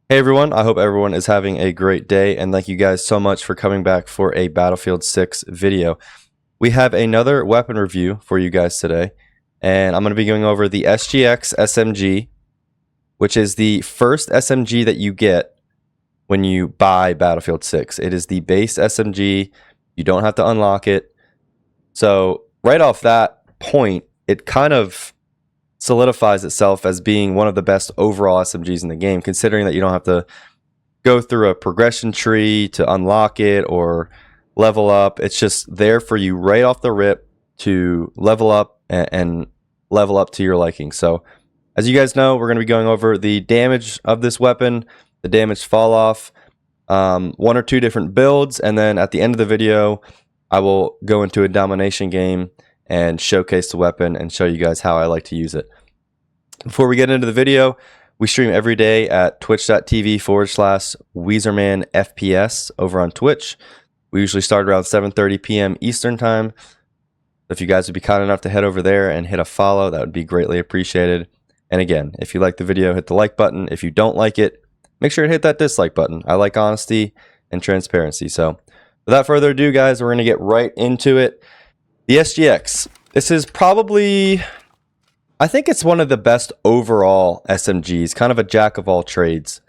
Hey everyone, I hope everyone is having a great day, and thank you guys so much for coming back for a Battlefield 6 video. We have another weapon review for you guys today, and I'm going to be going over the SGX SMG, which is the first SMG that you get when you buy Battlefield 6. It is the base SMG, you don't have to unlock it. So right off that point, it kind of solidifies itself as being one of the best overall SMGs in the game, considering that you don't have to go through a progression tree to unlock it or level up. It's just there for you right off the rip to level up and level up to your liking. So as you guys know, we're going to be going over the damage of this weapon, the damage fall off, one or two different builds, and then at the end of the video I will go into a domination game and showcase the weapon and show you guys how I like to use it. Before we get into the video, we stream every day at twitch.tv/WeezermanFPS over on Twitch. We usually start around 7:30 p.m. Eastern time. If you guys would be kind enough to head over there and hit a follow, that would be greatly appreciated. And again, if you like the video, hit the like button. If you don't like it, make sure to hit that dislike button. I like honesty and transparency. So without further ado, guys, we're going to get right into it. The SGX. This is probably, I think it's one of the best overall SMGs, kind of a jack of all trades.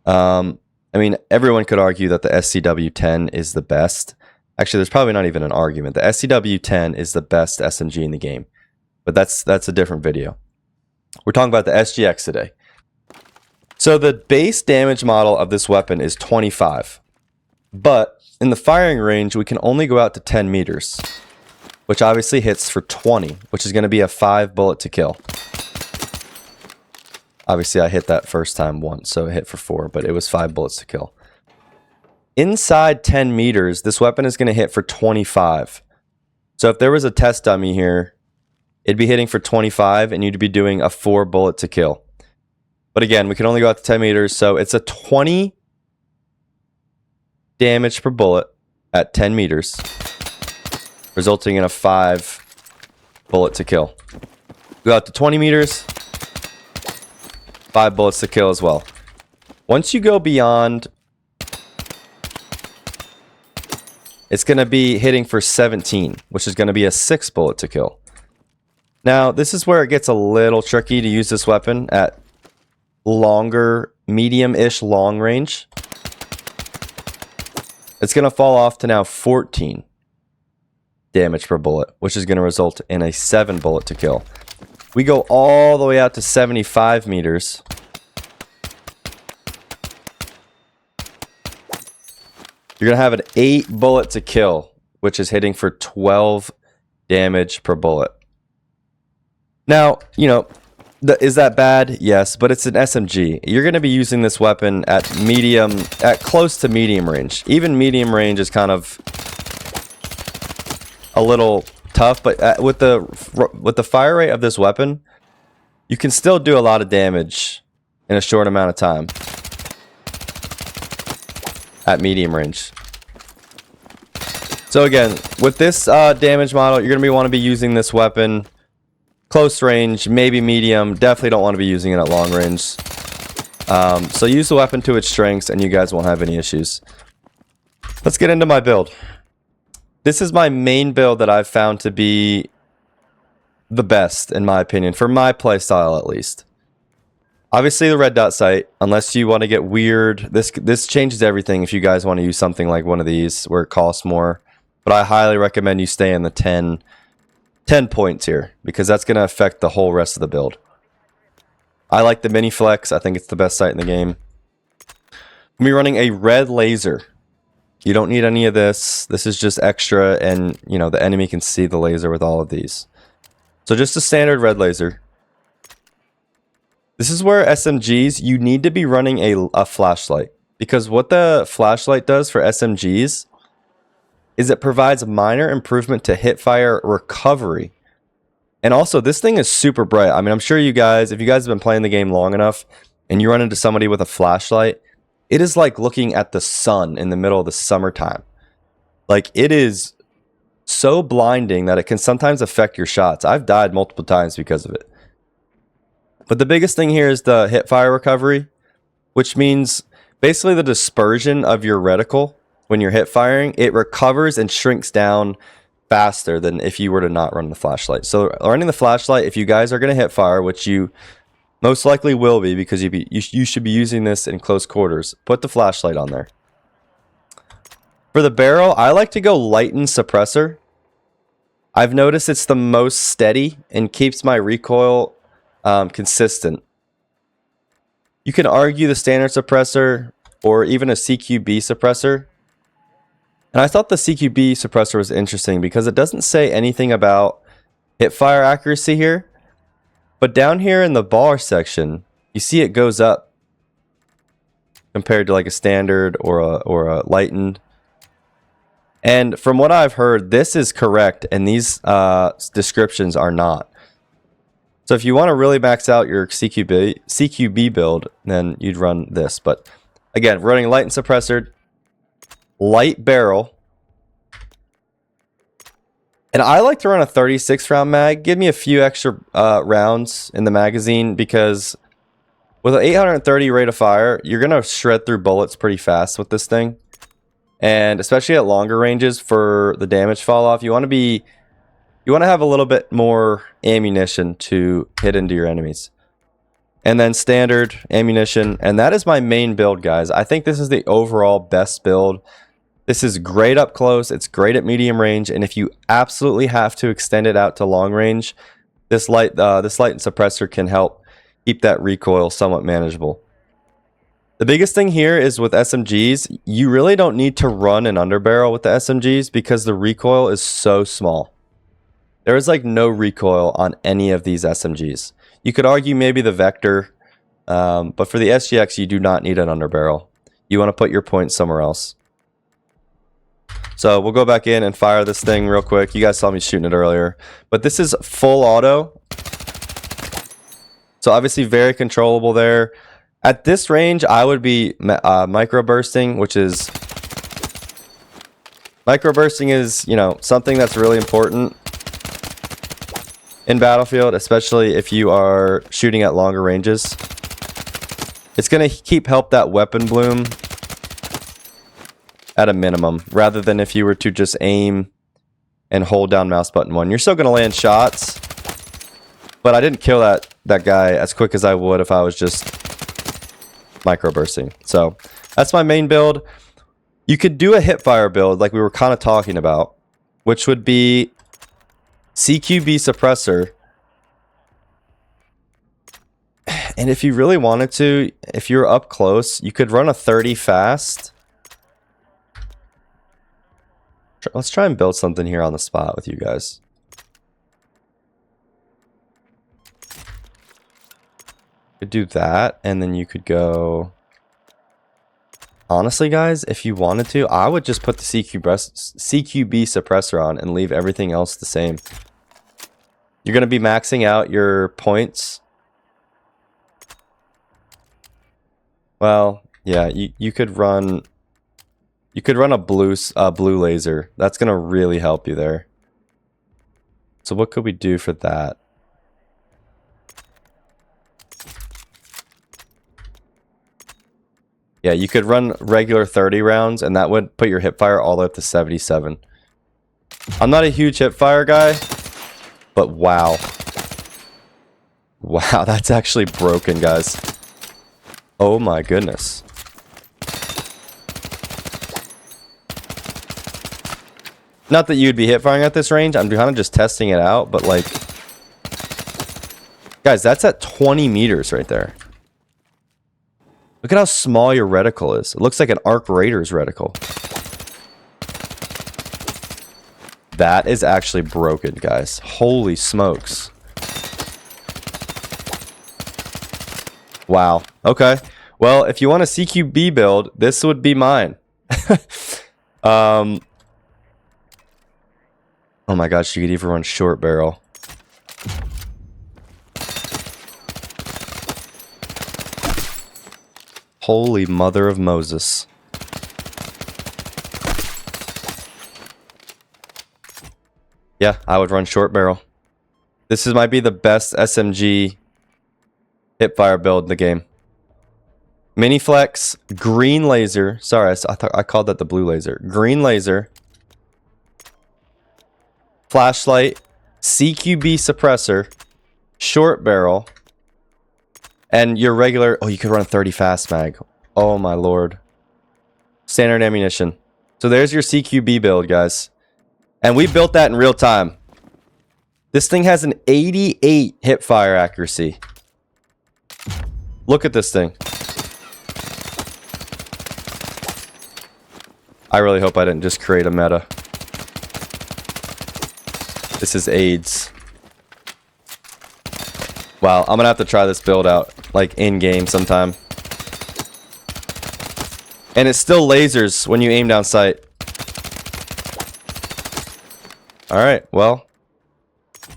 I mean, everyone could argue that the SCW-10 is the best. Actually, there's probably not even an argument. The SCW-10 is the best SMG in the game, but that's a different video. We're talking about the SGX today. So the base damage model of this weapon is 25, but in the firing range, we can only go out to 10 meters. Which obviously hits for 20, which is going to be a 5 bullet to kill. Obviously, I hit that first time once, so it hit for 4, but it was 5 bullets to kill. Inside 10 meters, this weapon is going to hit for 25. So if there was a test dummy here, it'd be hitting for 25, and you'd be doing a 4 bullet to kill. But again, we can only go out to 10 meters, so it's a 20 damage per bullet at 10 meters. Resulting in a 5 bullet to kill. Go out to 20 meters, 5 bullets to kill as well. Once you go beyond, it's going to be hitting for 17, which is going to be a 6 bullet to kill. Now, this is where it gets a little tricky to use this weapon at longer, medium-ish long range. It's going to fall off to now 14 damage per bullet, which is going to result in a 7 bullet to kill. We go all the way out to 75 meters. You're going to have an 8 bullet to kill, which is hitting for 12 damage per bullet. Now, you know, is that bad? Yes, but it's an SMG. You're going to be using this weapon at close to medium range. Even medium range is kind of a little tough, but with the fire rate of this weapon, you can still do a lot of damage in a short amount of time at medium range. So again, with this damage model, you're going to want to be using this weapon close range, maybe medium. Definitely don't want to be using it at long range. So use the weapon to its strengths and you guys won't have any issues. Let's get into my build. This is my main build that I've found to be the best, in my opinion, for my playstyle at least. Obviously, the red dot sight, unless you want to get weird, this changes everything if you guys want to use something like one of these where it costs more. But I highly recommend you stay in the 10 points here, because that's going to affect the whole rest of the build. I like the mini flex. I think it's the best sight in the game. I'm going to be running a red laser. You don't need any of this. This is just extra, and you know the enemy can see the laser with all of these. So just a standard red laser. This is where SMGs, you need to be running a flashlight, because what the flashlight does for SMGs is it provides minor improvement to hipfire recovery. And also, this thing is super bright. I mean, I'm sure you guys, if you guys have been playing the game long enough and you run into somebody with a flashlight, it is like looking at the sun in the middle of the summertime. Like, it is so blinding that it can sometimes affect your shots. I've died multiple times because of it. But the biggest thing here is the hipfire recovery. which means basically the dispersion of your reticle when you're hip firing, it recovers and shrinks down faster than if you were to not run the flashlight. So running the flashlight, if you guys are going to hip fire, which you most likely will be because you should be using this in close quarters, put the flashlight on there. For the barrel, I like to go lighten suppressor. I've noticed it's the most steady and keeps my recoil consistent. You can argue the standard suppressor or even a CQB suppressor. And I thought the CQB suppressor was interesting because it doesn't say anything about hip fire accuracy here. But down here in the bar section, you see it goes up compared to like a standard or a lightened. And from what I've heard, this is correct and these descriptions are not. So if you want to really max out your CQB build, then you'd run this. But again, running light and suppressor, light barrel. And I like to run a 36 round mag. Give me a few extra rounds in the magazine because with an 830 rate of fire, you're going to shred through bullets pretty fast with this thing. And especially at longer ranges for the damage fall off, you want to have a little bit more ammunition to hit into your enemies. And then standard ammunition, and that is my main build, guys. I think this is the overall best build. This is great up close, it's great at medium range, and if you absolutely have to extend it out to long range, this light and suppressor can help keep that recoil somewhat manageable. The biggest thing here is with SMGs, you really don't need to run an underbarrel with the SMGs because the recoil is so small. There is like no recoil on any of these SMGs. You could argue maybe the Vector, but for the SGX, you do not need an underbarrel. You want to put your points somewhere else. So we'll go back in and fire this thing real quick. You guys saw me shooting it earlier, but this is full auto. So obviously very controllable there. At this range, I would be microbursting, which is... Microbursting is, you know, something that's really important in Battlefield, especially if you are shooting at longer ranges. It's going to help that weapon bloom at a minimum, rather than if you were to just aim and hold down mouse button 1. You're still going to land shots, but I didn't kill that guy as quick as I would if I was just microbursting. So that's my main build. You could do a hipfire build like we were kind of talking about, which would be CQB suppressor. And if you really wanted to, if you're up close, you could run a 30 fast. Let's try and build something here on the spot with you guys. You could do that, and then you could go... Honestly, guys, if you wanted to, I would just put the CQB suppressor on and leave everything else the same. You're going to be maxing out your points. Well, yeah, you could run... You could run a blue laser. That's going to really help you there. So what could we do for that? Yeah, you could run regular 30 rounds, and that would put your hipfire all the way up to 77. I'm not a huge hipfire guy, but wow. Wow, that's actually broken, guys. Oh my goodness. Not that you'd be hip firing at this range. I'm kind of just testing it out, but like... Guys, that's at 20 meters right there. Look at how small your reticle is. It looks like an Arc Raiders reticle. That is actually broken, guys. Holy smokes. Wow. Okay. Well, if you want a CQB build, this would be mine. Oh my gosh, you could even run short barrel. Holy mother of Moses. Yeah, I would run short barrel. Might be the best SMG hipfire build in the game. Mini flex, green laser. Sorry, I thought I called that the blue laser. Green laser. Flashlight, CQB suppressor, short barrel, and your regular... Oh, you could run a 30 fast mag. Oh my lord. Standard ammunition. So there's your CQB build, guys. And we built that in real time. This thing has an 88 hip fire accuracy. Look at this thing. I really hope I didn't just create a meta. This is AIDS. Wow, I'm gonna have to try this build out, like, in-game sometime. And it still lasers when you aim down sight. Alright, well.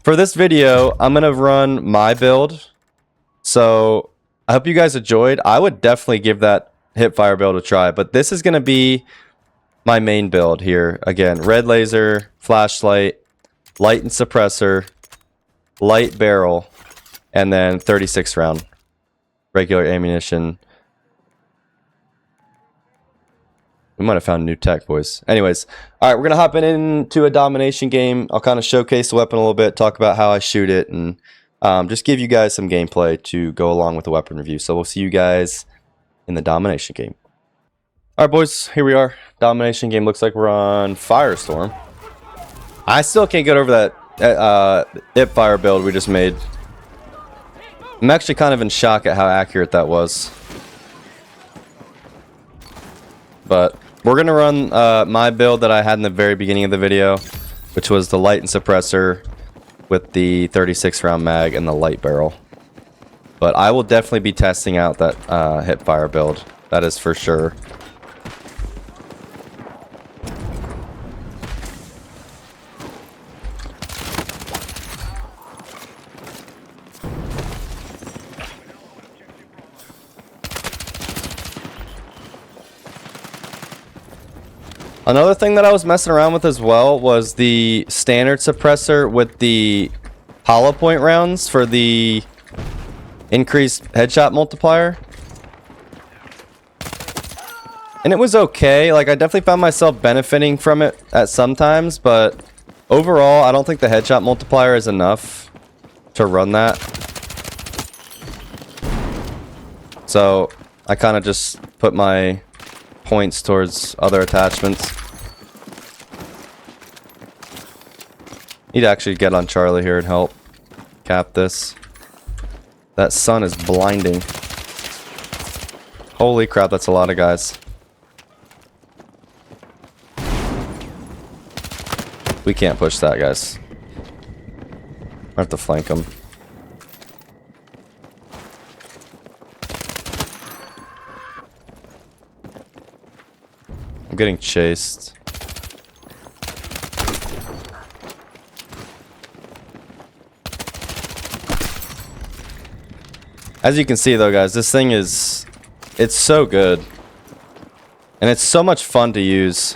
For this video, I'm gonna run my build. So, I hope you guys enjoyed. I would definitely give that hipfire build a try. But this is gonna be my main build here. Again, red laser, flashlight, light and suppressor, light barrel, and then 36 round regular ammunition. We might have found new tech, boys. Anyways, all right, we're gonna hop into a domination game. I'll kind of showcase the weapon a little bit, talk about how I shoot it, and just give you guys some gameplay to go along with the weapon review. So we'll see you guys in the domination game. All right, boys, here we are. Domination game. Looks like we're on Firestorm. I still can't get over that hipfire build we just made. I'm actually kind of in shock at how accurate that was. But we're going to run my build that I had in the very beginning of the video, which was the light and suppressor with the 36 round mag and the light barrel. But I will definitely be testing out that hipfire build. That is for sure. Another thing that I was messing around with as well was the standard suppressor with the hollow point rounds for the increased headshot multiplier. And it was okay. Like, I definitely found myself benefiting from it at some times, but overall, I don't think the headshot multiplier is enough to run that. So, I kind of just put my points towards other attachments. Need to actually get on Charlie here and help cap this. That sun is blinding. Holy crap, that's a lot of guys. We can't push that, guys. I have to flank them. I'm getting chased. As you can see though, guys, this thing is... it's so good. And it's so much fun to use.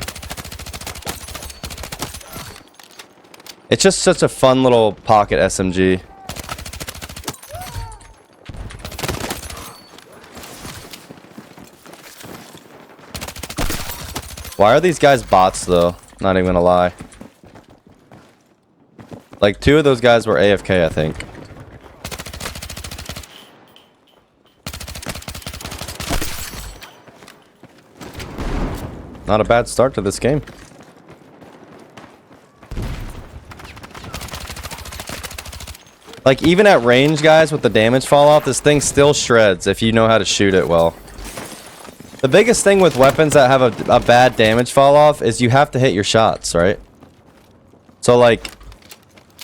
It's just such a fun little pocket SMG. Why are these guys bots though? Not even gonna lie. Like, 2 of those guys were AFK, I think. Not a bad start to this game. Like, even at range, guys, with the damage fall off, this thing still shreds if you know how to shoot it well. The biggest thing with weapons that have a bad damage fall off is you have to hit your shots, right? So, like,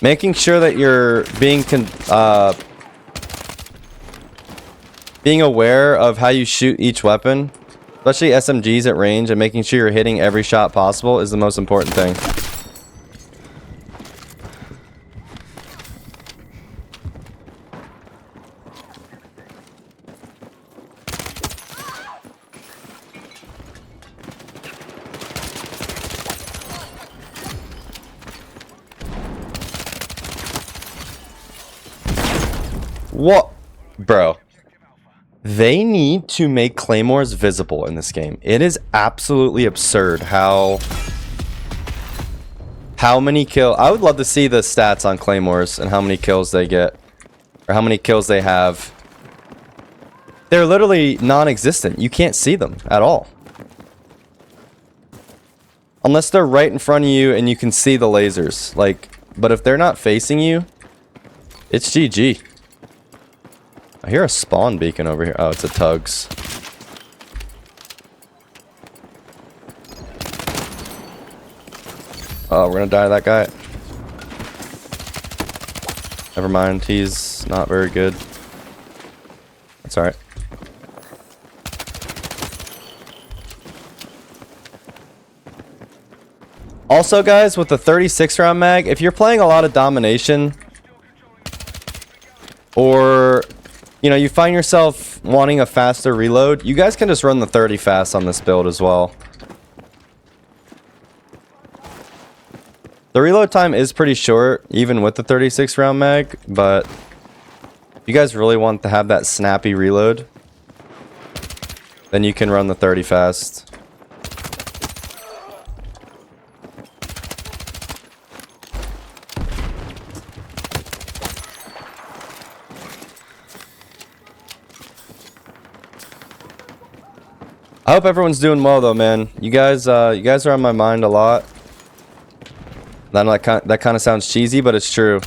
making sure that you're being aware of how you shoot each weapon, especially SMGs at range, and making sure you're hitting every shot possible is the most important thing. What? Bro. They need to make claymores visible in this game. It is absolutely absurd how many kills. I would love to see the stats on claymores and how many kills they get, or how many kills they have. They're literally non-existent. You can't see them at all. Unless they're right in front of you and you can see the lasers. Like, but if they're not facing you, it's GG. I hear a spawn beacon over here. Oh, it's a Tugs. Oh, we're gonna die to that guy. Never mind, he's not very good. That's alright. Also, guys, with the 36 round mag, if you're playing a lot of domination, or, you know, you find yourself wanting a faster reload, you guys can just run the 30 fast on this build as well. The reload time is pretty short, even with the 36 round mag, but if you guys really want to have that snappy reload, then you can run the 30 fast. I hope everyone's doing well though, man. You guys are on my mind a lot. That kind of sounds cheesy, but it's true.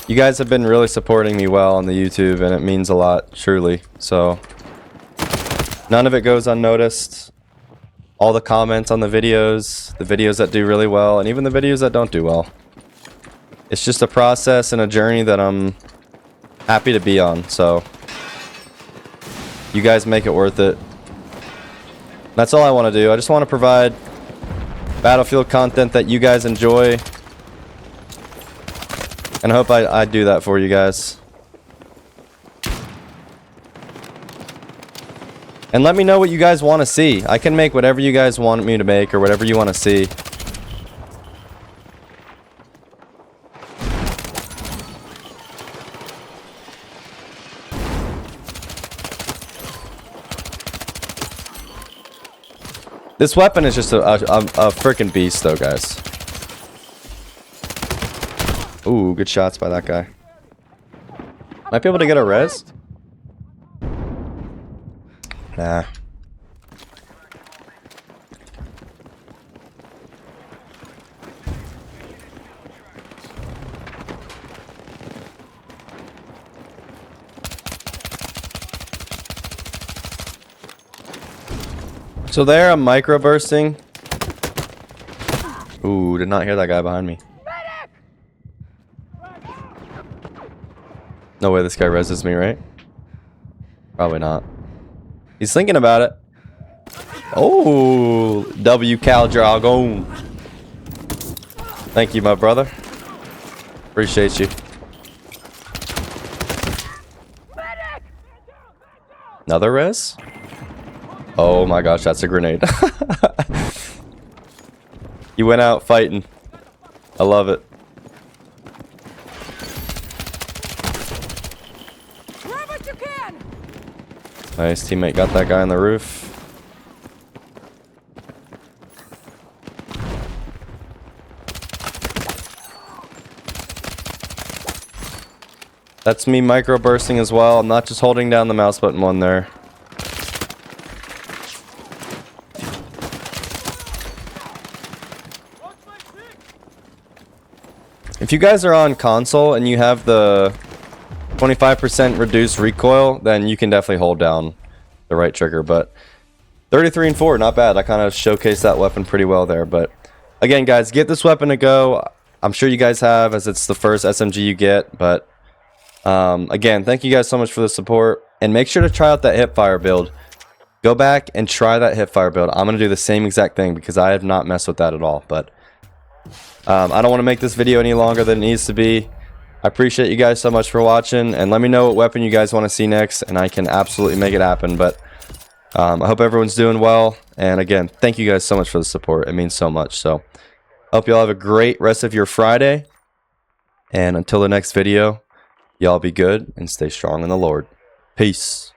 You guys have been really supporting me well on the YouTube, and it means a lot, truly. So none of it goes unnoticed. All the comments on the videos that do really well, and even the videos that don't do well. It's just a process and a journey that I'm happy to be on. So you guys make it worth it. That's all I want to do. I just want to provide Battlefield content that you guys enjoy. And I hope I do that for you guys. And let me know what you guys want to see. I can make whatever you guys want me to make or whatever you want to see. This weapon is just a freaking beast, though, guys. Ooh, good shots by that guy. Might be able to get a res? Nah. So there, I'm micro bursting. Ooh, did not hear that guy behind me. No way this guy reses me, right? Probably not. He's thinking about it. Oh, W Cal Dragon. Thank you, my brother. Appreciate you. Another res? Oh my gosh, that's a grenade. You went out fighting. I love it. Nice, teammate got that guy on the roof. That's me micro bursting as well. I'm not just holding down the mouse button one there. If you guys are on console and you have the 25% reduced recoil, then you can definitely hold down the right trigger. But 33 and 4, not bad. I kind of showcased that weapon pretty well there. But again, guys, get this weapon to go. I'm sure you guys have, as it's the first SMG you get. But again, thank you guys so much for the support. And make sure to try out that hipfire build. Go back and try that hipfire build. I'm going to do the same exact thing because I have not messed with that at all. But I don't want to make this video any longer than it needs to be. I appreciate you guys so much for watching, and let me know what weapon you guys want to see next, and I can absolutely make it happen. But I hope everyone's doing well, and again, thank you guys so much for the support. It means so much. So hope you all have a great rest of your Friday, and until the next video, y'all be good and stay strong in the Lord. Peace.